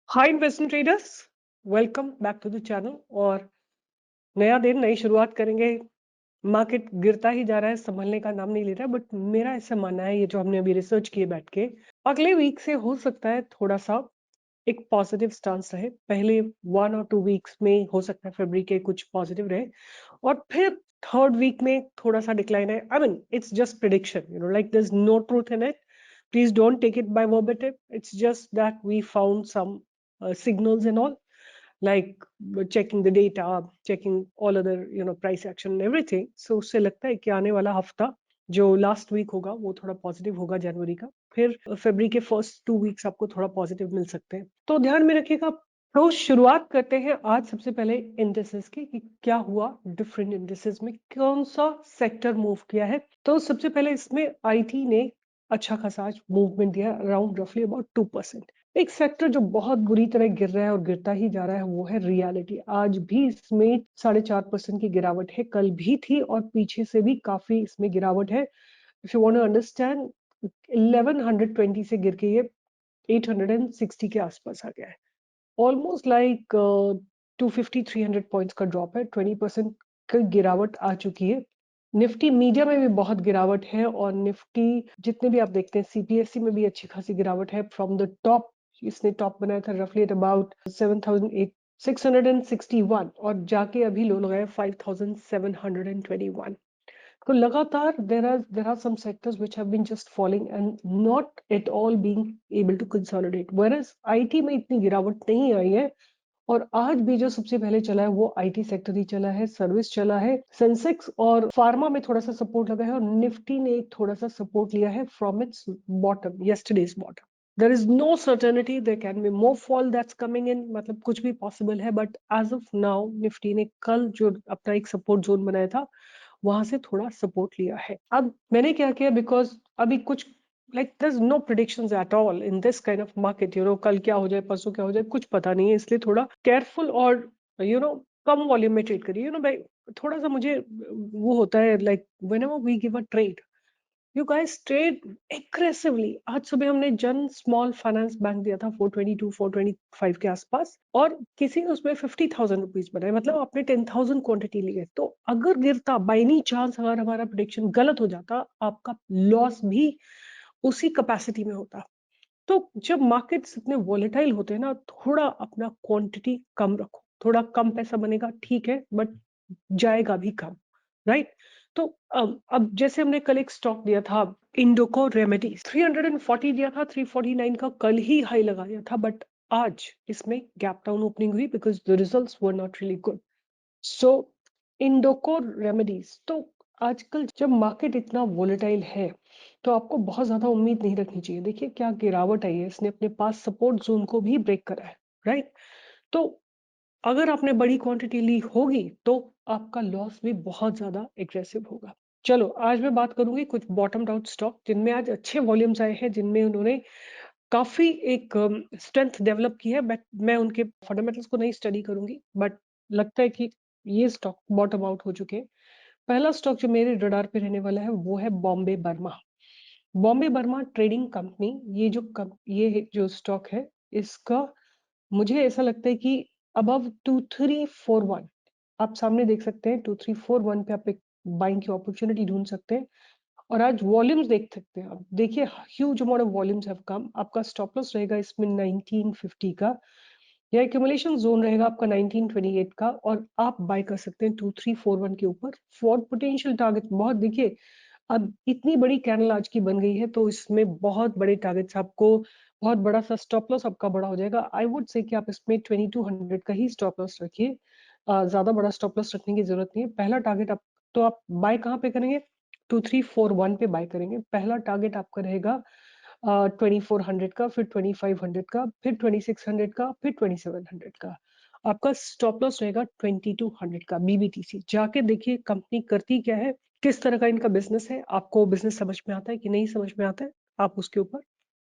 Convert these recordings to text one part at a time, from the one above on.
Hi investment traders, welcome back to the channel. और नया दिन, नई शुरुआत करेंगे। मार्केट गिरता ही जा रहा है, संभलने का नाम नहीं ले रहा, बट मेरा ऐसा मानना है, ये जो हमने अभी रिसर्च किए बैठ के, अगले वीक से हो सकता है थोड़ा सा एक पॉजिटिव स्टांस रहे। पहले 1 और 2 वीक्स में हो सकता है फरवरी के कुछ पॉजिटिव रहे, और फिर थर्ड वीक में थोड़ा सा डिक्लाइन है। I mean it's just prediction, like there is no truth in it. Please don't take it by verbatim. It's just that we found some signals and all, like checking the data, checking all other price action and everything. So उससे लगता है कि आने वाला हफ्ता जो last week होगा वो थोड़ा पॉजिटिव होगा जनवरी का। फिर फरवरी के फर्स्ट 2 वीक्स आपको थोड़ा पॉजिटिव मिल सकते हैं, तो ध्यान में रखिएगा। तो शुरुआत करते हैं आज सबसे पहले इंडेक्सेस की, कि क्या हुआ डिफरेंट इंडेक्सेस में, कौन सा सेक्टर मूव किया है। तो सबसे पहले इसमें आईटी ने अच्छा खासा आज मूवमेंट दिया, अराउंड रफली अबाउट 2%। एक सेक्टर जो बहुत बुरी तरह गिर रहा है और गिरता ही जा रहा है वो है रियलिटी। आज भी इसमें 4.5% की गिरावट है, कल भी थी और पीछे से भी काफी इसमें गिरावट है। If you want to understand, 1120 से गिर के ये 860 के आसपास आ गया है। ऑलमोस्ट लाइक 250-300 पॉइंट्स का ड्रॉप है, 20% की गिरावट आ चुकी है। निफ्टी मीडिया में भी बहुत गिरावट है, और निफ्टी जितने भी आप देखते हैं सीपीएससी में भी अच्छी खासी गिरावट है। फ्रॉम द टॉप, इसने टॉप बनाया था रफली एट अबाउट 7,661, और जाके अभी लो लगाया 5,721। तो लगातार there are some sectors which have been just falling and not at all being able to consolidate, whereas IT में इतनी गिरावट नहीं आई है। और आज भी जो सबसे पहले चला है वो आईटी सेक्टर ही चला है, सर्विस चला है। सेंसेक्स और फार्मा में थोड़ा सा सपोर्ट लगा है, और निफ्टी ने एक थोड़ा सा सपोर्ट लिया है from its bottom, yesterday's bottom. There is no certainty, there can be more fall that's coming in, मतलब कुछ भी पॉसिबल है, but as of now Nifty ने कल जो अपना एक सपोर्ट जोन बनाया था वहां से थोड़ा सपोर्ट लिया है। अब मैंने क्या किया, बिकॉज अभी कुछ like there's no predictions at all in this kind of market, कल क्या हो जाए, परसों क्या हो जाए, कुछ पता नहीं है, इसलिए थोड़ा केयरफुल और कम वॉल्यूम में ट्रेड करिए। भाई थोड़ा सा मुझे वो होता है, like whenever we give a trade, you guys trade aggressively। आज सुबह हमने जन स्मॉल फाइनेंस बैंक दिया था 422-425 के आसपास, और किसी ने उसमें 50,000 रुपीज बनाए, मतलब आपने 10,000 क्वांटिटी ली है। तो अगर गिरता बाई एनी चांस, अगर हमारा प्रिडिक्शन गलत हो जाता, आपका लॉस भी उसी कैपेसिटी में होता। तो जब मार्केट्स इतने वॉलेटाइल होते हैं ना, थोड़ा अपना क्वांटिटी कम रखो। थोड़ा कम पैसा बनेगा ठीक है, बट जाएगा भी कम, राइट। तो अब जैसे हमने कल एक स्टॉक दिया था इंडोको रेमेडीज, 340 दिया था, 349 का कल ही हाई लगा दिया था, बट आज इसमें गैप डाउन ओपनिंग हुई because the results were not really good. So Indoco remedies, तो आजकल जब मार्केट इतना वोलेटाइल है तो आपको बहुत ज्यादा उम्मीद नहीं रखनी चाहिए। देखिए क्या गिरावट आई है, इसने अपने पास सपोर्ट जोन को भी ब्रेक करा है, राइट। तो अगर आपने बड़ी क्वांटिटी ली होगी तो आपका लॉस भी बहुत ज्यादा एग्रेसिव होगा। चलो आज मैं बात करूंगी कुछ बॉटम आउट स्टॉक जिनमें आज अच्छे वॉल्यूम्स आए हैं, जिनमें उन्होंने काफी एक स्ट्रेंथ डेवलप की है, बट मैं उनके फंडामेंटल्स को नहीं स्टडी करूंगी, बट लगता है कि ये स्टॉक बॉटम आउट हो चुके हैं। पहला स्टॉक जो मेरे रडार पे रहने वाला है वो है Bombay Burma. Bombay Burma trading company, ये जो स्टॉक है इसका मुझे ऐसा लगता है कि अबव 2341, आप सामने देख सकते हैं 2341 पे आप एक बाइंग की अपॉर्चुनिटी ढूंढ सकते हैं। और आज वॉल्यूम्स देख सकते हैं आप, देखिए huge amount of volumes have come. आपका स्टॉप लॉस रहेगा इसमें 1950 का, या एक्यूमुलेशन जोन रहेगा आपका 1928 का, और आप बाय कर सकते हैं 2341 के ऊपर। फॉर पोटेंशियल टारगेट बहुत, देखिए अब इतनी बड़ी कैंडल आज की बन गई है तो इसमें बहुत बड़े टारगेट्स आपको, बहुत बड़ा सा स्टॉप लॉस आपका बड़ा हो जाएगा। आई वुड से कि आप इसमें 2200 का ही स्टॉप लॉस रखिए, ज्यादा बड़ा स्टॉप लॉस रखने की जरूरत नहीं है। पहला टारगेट आप, तो आप बाय कहाँ पे करेंगे, 2341 पे बाय करेंगे। पहला टारगेट आपका रहेगा 2400 का, फिर 2500 का, फिर 2600 का, फिर 2700 का। आपका स्टॉप लॉस रहेगा 2200 का बीबीटीसी। जाके देखिए कंपनी करती क्या है, किस तरह का इनका बिजनेस है, आपको बिजनेस समझ में आता है कि नहीं समझ में आता है, आप उसके ऊपर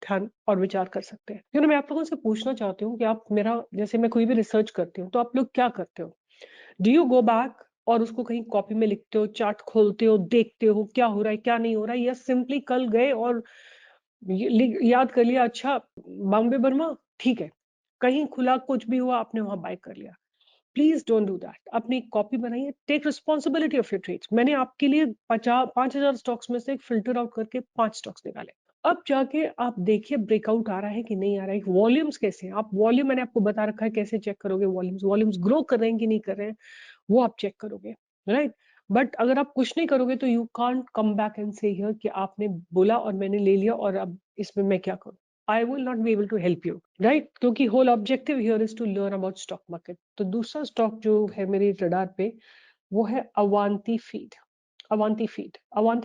ध्यान और विचार कर सकते हैं। मैं आप लोगों से पूछना चाहती हूँ कि आप मेरा, जैसे मैं कोई भी रिसर्च करती हूँ तो आप लोग क्या करते हो, डू यू गो बैक और उसको कहीं कॉपी में लिखते हो, चार्ट खोलते हो, देखते हो क्या हो रहा है क्या नहीं हो रहा है, या सिंपली कल गए और याद कर लिया अच्छा बॉम्बे बर्मा ठीक है, कहीं खुला कुछ भी हुआ आपने वहां बाय कर लिया। Please don't do that. अपनी एक कॉपी बनाइए, take responsibility of your trades. मैंने आपके लिए 5000 स्टॉक्स में से फिल्टर आउट करके 5 स्टॉक्स निकाले। अब जाके आप देखिए ब्रेकआउट आ रहा है कि नहीं आ रहा है, वॉल्यूम्स कैसे हैं। आप वॉल्यूम मैंने आपको बता रखा है कैसे चेक करोगे, वॉल्यूम्स ग्रो कर रहे हैं कि नहीं कर रहे हैं, वो आप चेक करोगे, राइट। बट अगर आप कुछ नहीं करोगे तो you can't come back and से हियर कि आपने बोला और मैंने ले लिया और अब इसमें मैं क्या करूं। I will not be able to help you, right, क्योंकि whole objective here is to learn about stock market. तो दूसरा स्टॉक जो है मेरे रडार पे वो है अवांती फीड। अवांती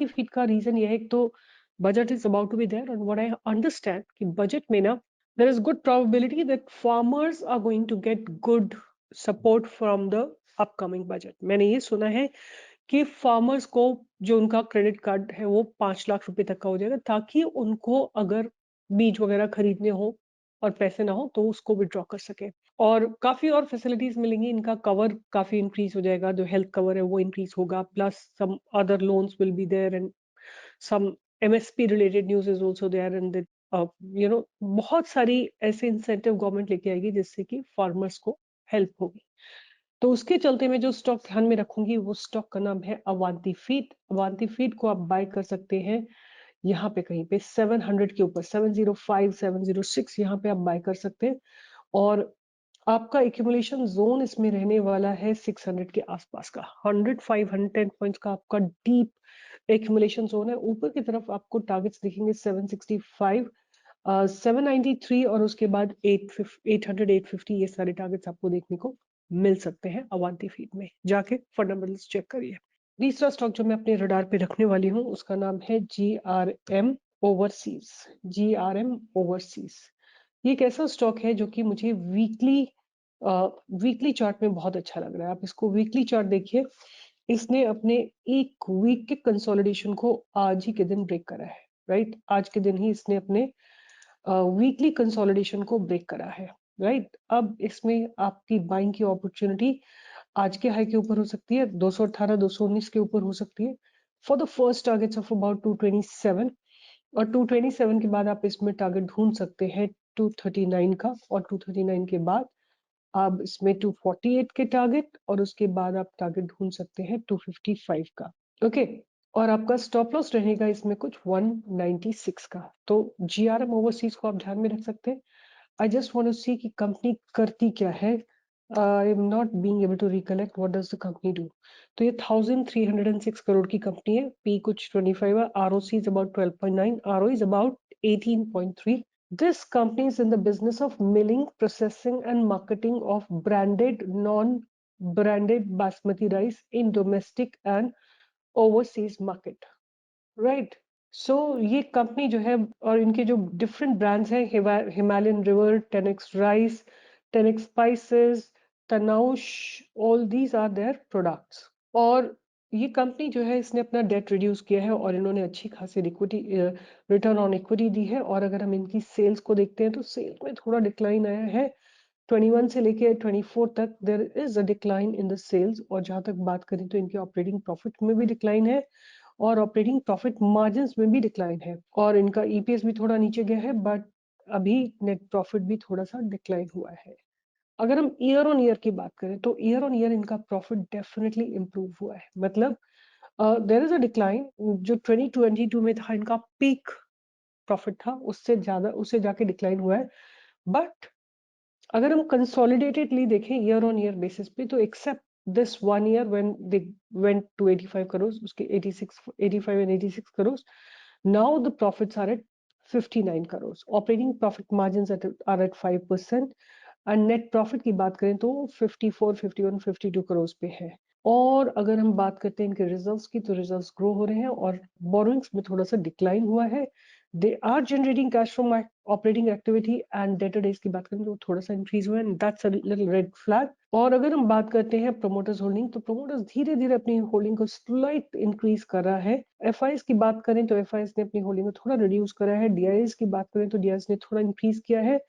फीड का रीजन ये है, एक तो budget is about to be there, और व्हाट आई अंडरस्टैंड कि बजट में ना there is good probability that farmers are going to get good support from the upcoming budget. मैंने ये सुना है कि फार्मर्स को जो उनका क्रेडिट कार्ड है वो 5 लाख रुपए तक का हो जाएगा, ताकि उनको अगर बीज वगैरह खरीदने हो और पैसे ना हो तो उसको विड्रॉ कर सके। और काफी और फैसिलिटीज मिलेंगी, इनका कवर काफी इंक्रीज हो जाएगा, जो हेल्थ कवर है वो इंक्रीज होगा, plus some other loans will be there and some MSP related news is also there and बहुत सारी ऐसे इंसेंटिव गवर्नमेंट लेके आएगी जिससे कि फार्मर्स को हेल्प होगी। तो उसके चलते मैं जो स्टॉक ध्यान में रखूंगी वो स्टॉक का नाम है अवांती फीड। अवांती फीड को आप बाय कर सकते हैं यहाँ पे कहीं पे 700 के ऊपर, 705 706 यहाँ पे आप बाय कर सकते हैं। और आपका एक्यूमुलेशन जोन इसमें रहने वाला है 600 के आसपास का। 100 510 पॉइंट्स का आपका डीप एक्यूमुलेशन जोन है। ऊपर की तरफ आपको टारगेट्स दिखेंगे 765 793 और उसके बाद 800 850, ये सारे टारगेट्स आपको देखने को मिल सकते हैं अवांती फीड में। जाके फंडामेंटल्स चेक करिए। तीसरा स्टॉक जो मैं अपने रडार पे रखने वाली हूँ उसका नाम है GRM ओवरसीज। GRM ओवरसीज ये एक ऐसा स्टॉक है जो कि मुझे वीकली चार्ट में बहुत अच्छा लग रहा है। आप इसको वीकली चार्ट देखिए, इसने अपने एक वीक के कंसोलिडेशन को आज ही के दिन ब्रेक करा है, राइट। आज के दिन ही इसने अपने वीकली कंसोलिडेशन को ब्रेक करा है, राइट। अब इसमें आपकी बाइंग की अपॉर्चुनिटी आज के हाई के ऊपर हो सकती है, 218 219 के ऊपर हो सकती है for the first targets of about 227। और 227 के बाद आप इसमें टारगेट ढूंढ सकते हैं 239 का, और 239 के बाद आप इसमें 248 के टारगेट, और उसके बाद आप टारगेट ढूंढ सकते हैं 255 का, ओके। और आपका स्टॉप लॉस रहेगा इसमें कुछ 196 का। तो GRM ओवरसीज को आप ध्यान में रख सकते हैं। I just want to see कि कंपनी करती क्या है। I am not being able to recollect what does the company do. तो ये 1306 करोड़ की कंपनी है, पी कुछ 25 है, ROC is about 12.9, ROE is about 18.3। This company is in the business of milling, processing, and marketing of branded, non-branded basmati rice in domestic and overseas market, right? So ये company जो है और इनके जो different brands हैं, Himalayan river, 10x rice, 10x spices, Tanaush, all these are their products. और ये company जो है इसने अपना डेट रिड्यूस किया है और इन्होंने अच्छी खासी इक्विटी रिटर्न ऑन इक्विटी दी है। और अगर हम इनकी सेल्स को देखते हैं तो सेल्स में थोड़ा डिक्लाइन आया है, 21 से लेके 24 तक there is a decline in the sales. और जहां तक बात करें तो इनके ऑपरेटिंग प्रॉफिट में भी डिक्लाइन है और ऑपरेटिंग प्रॉफिट मार्जिन्स में भी डिक्लाइन है, और इनका ईपीएस भी थोड़ा नीचे गया है, बट अभी नेट प्रॉफिट भी थोड़ा सा डिक्लाइन हुआ है। अगर हम ईयर ऑन ईयर की बात करें तो ईयर ऑन ईयर इनका प्रॉफिट डेफिनेटली इंप्रूव हुआ है। मतलब देयर इज अ डिक्लाइन, जो 2022 में था इनका पीक प्रॉफिट था, उससे ज्यादा उससे जाके डिक्लाइन हुआ है। बट अगर हम कंसोलिडेटेडली देखें ईयर ऑन ईयर बेसिस पे, तो accept this 1 year when they went to 85 crores, उसके 85 and 86 crores, now the profits are at 59 crores, operating profit margins are at 5%, and net profit की बात करें तो 54 51 52 crores पे है। और अगर हम बात करते हैं इनके रिजल्ट्स की, तो रिजल्ट्स ग्रो हो रहे हैं और बोरोइंग्स में थोड़ा सा डिक्लाइन हुआ है। They are generating cash from operating activity, and debtor days की बात करें तो थोड़ा सा इंक्रीज हुआ है, and that's a little red flag. और अगर हम बात करते हैं प्रमोटर्स होल्डिंग, तो प्रमोटर्स धीरे धीरे अपनी होल्डिंग को स्लाइट इंक्रीज कर रहा है। एफआईएस की बात करें तो एफआईएस ने अपनी होल्डिंग को थोड़ा रिड्यूस करा है। डीआईएस की बात करें तो डीआईएस ने थोड़ा इंक्रीज किया है,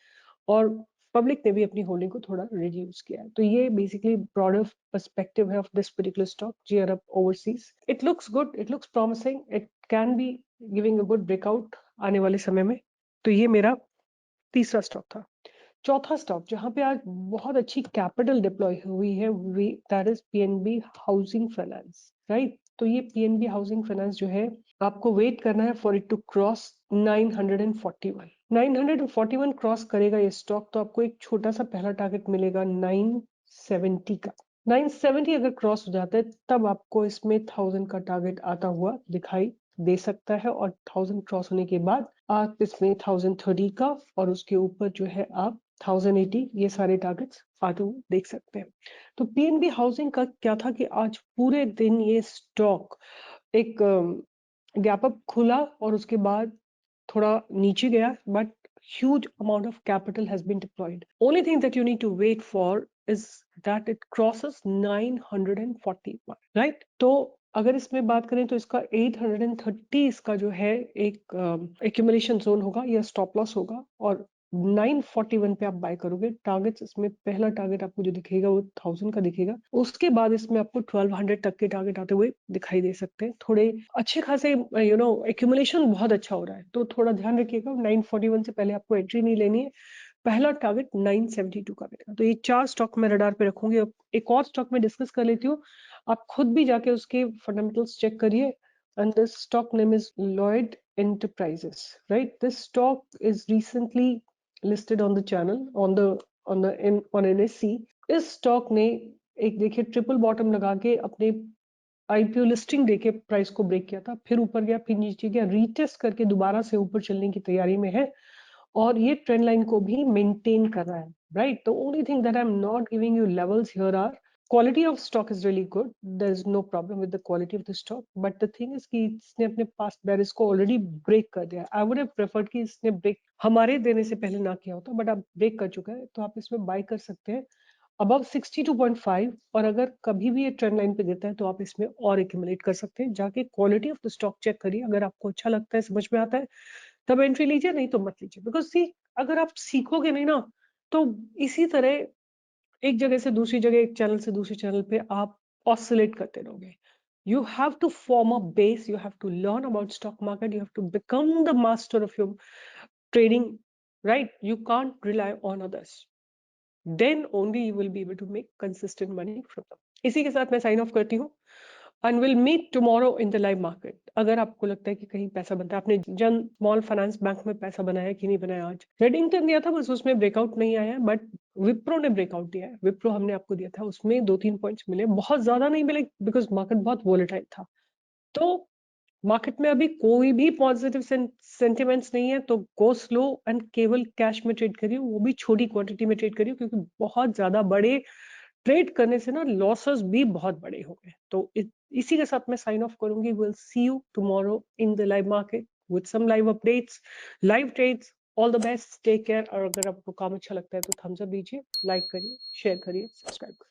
और पब्लिक ने भी अपनी होल्डिंग को थोड़ा रिड्यूस किया है। तो ये बेसिकली ब्रॉडर पर्सपेक्टिव है of this particular stock GRM overseas. It looks good, it looks promising, it can be giving a good breakout आने वाले समय में। तो ये मेरा तीसरा स्टॉक था। चौथा स्टॉक जहां पे आज बहुत अच्छी कैपिटल डिप्लॉय हुई है, that is PNB housing finance, right. तो ये पीएनबी हाउसिंग फाइनेंस जो है, आपको वेट करना है for it to cross 941। 941 cross करेगा ये स्टॉक, तो आपको एक छोटा सा पहला टारगेट मिलेगा 970 का। 970 अगर क्रॉस हो जाता है तब आपको इसमें 1000 का टारगेट आता हुआ दिखाई दे सकता है, और 1000 क्रॉस होने के बाद आप इसमें 1030 का और उसके ऊपर जो है आप 1080, ये सारे टारगेट्स आते हुए देख सकते हैं। तो पीएनबी हाउसिंग का क्या था कि आज पूरे दिन ये स्टॉक एक गैप अप खुला और उसके बाद थोड़ा नीचे गया, but huge amount of capital has been deployed. Only thing that you need to wait for is that it crosses 941, right? तो अगर इसमें बात करें तो इसका 830 इसका जो है एक एक्यूमुलेशन जोन होगा या स्टॉप लॉस होगा, और 941 पे आप बाय करोगे। टारगेट्स इसमें पहला टारगेट आपको जो दिखेगा वो 1000 का दिखेगा, उसके बाद इसमें आपको 1200 तक के टारगेट आते हुए दिखाई दे सकते हैं। थोड़े अच्छे खासे एक्यूमुलेशन बहुत अच्छा हो रहा है, तो थोड़ा ध्यान रखिएगा 941 से पहले आपको एंट्री नहीं लेनी है। पहला टारगेट 972 का मिलेगा। तो ये 4 स्टॉक मैं रडार पे रखूंगी। अब एक और स्टॉक में डिस्कस कर लेती हूँ, आप खुद भी जाके उसके फंडामेंटल्स चेक करिए। And this stock name is Lloyd Enterprises, right? This stock is recently listed on the channel on NSE. इस स्टॉक ने एक देखिए ट्रिपल बॉटम लगा के अपने आईपीओ लिस्टिंग देके प्राइस को ब्रेक किया था, फिर ऊपर गया, फिर नीचे गया, रीटेस्ट करके दोबारा से ऊपर चलने की तैयारी में है, और ये ट्रेंड लाइन को भी मेंटेन कर रहा है, right. The only thing that I am not giving you levels here are quality of stock is really good. There is no problem with the quality of the stock, but the thing is कि इसने अपने पास बैरिस को already break कर दिया। I would have preferred कि इसने break हमारे देने से पहले ना किया होता, बट अब ब्रेक कर चुका है, तो आप इसमें बाय कर सकते हैं अबव 62.5, और अगर कभी भी ये ट्रेंड लाइन पे गिरता है तो आप इसमें और एक्यूमुलेट कर सकते हैं। जाके quality of the stock check करिए, अगर आपको अच्छा लगता है, समझ में आता है, तब एंट्री लीजिए, नहीं तो मत लीजिए। बिकॉज सी, अगर आप सीखोगे नहीं ना, तो इसी तरह एक जगह से दूसरी जगह, एक चैनल से दूसरे चैनल पे आप ऑसिलेट करते रहोगे। You have to form a base, you have to learn about stock market, you have to become the master of your trading, right? You can't rely on others. Then only you will be able to make consistent money from them. इसी के साथ मैं sign of करती हूँ, and we'll meet tomorrow in the live market. अगर आपको लगता है कि कहीं पैसा बनता है, आपने जन स्मॉल फाइनेंस बैंक में पैसा बनाया कि नहीं बनाया, आज रेडिंगटन दिया था, बस उसमें ब्रेकआउट नहीं आया, बट विप्रो ने ब्रेकआउट दिया है। विप्रो हमने आपको दिया था, उसमें 2-3 पॉइंट्स मिले, बहुत ज्यादा नहीं मिले बिकॉज मार्केट बहुत वोलेटाइल था। तो मार्केट में अभी कोई भी पॉजिटिव सेंटिमेंट्स नहीं है, तो गो स्लो एंड केवल कैश में ट्रेड करिए, वो भी छोटी क्वांटिटी में ट्रेड करिए, क्योंकि बहुत ज्यादा बड़े ट्रेड करने से ना लॉसेस भी बहुत बड़े हो गए। तो इसी के साथ मैं साइन ऑफ करूंगी। Will see you tomorrow in the live market with some live updates, live trades. All the best, take care. और अगर आपको काम अच्छा लगता है तो थम्स अप दीजिए, लाइक करिए, शेयर करिए, सब्सक्राइब करिए।